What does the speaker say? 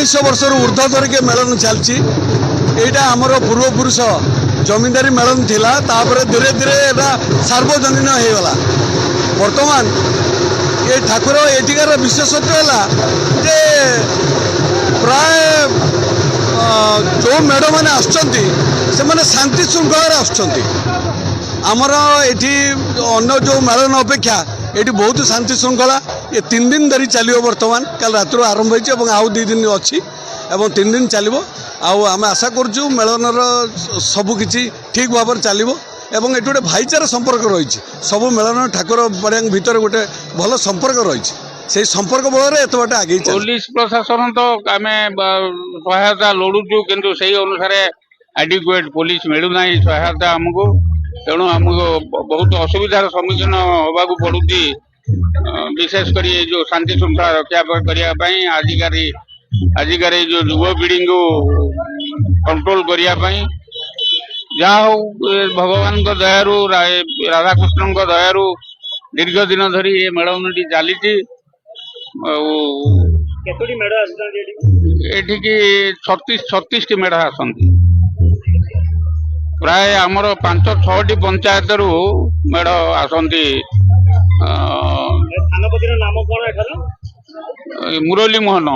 250 वर्ष ऊर्ध्व धरिक मेलन चलती यहाँ आमर पूर्वपुरुष जमींदारी मेलन थिला तापर धीरे धीरे सार्वजनीन हो गला। वर्तमान ये ठाकुर एटिकार विशेषत्व है प्राय जो मेढ़ मैंने आसुच्चंती से माने शांति श्रृंखला आसुच्चंती। आमर एठी अन्य जो मेलन अपेक्षा ये बहुत शांति श्रृंखला ये 3 दिन धरी चलो। बर्तमान कल रात आरंभ हो आउ 2 दिन अच्छी 3 दिन चलो। आम आशा करूँ मेलनर सबकि ठीक भाव चलो एवं ये गोटे भाईचारा संपर्क रही सब मेलन ठाकुर बड़िया भितर गोटे भल संपर्क रही से संपर्क बल एत बाट आगे पुलिस प्रशासन तो आम सहायता लोड़ुचु किंतु से अनुसार एडिक्वेट पुलिस मिलूना सहायता आमको तेणु आमको बहुत असुविधार सम्मुखीन होगा पड़ुची विशेषकर ये जो शांति श्रृंखला रक्षा करने आजिकार जो युवपीढ़ी को कंट्रोल करने जहा भगवान दयारू राधाकृष्ण दयारू दीर्घ दिन धरी ये मेलनटी चली एठिकी 36 टी मेढ़ आसती प्राय आमर 5-6 पंचायत रु मेढ़ आसती। मुरली मोहन।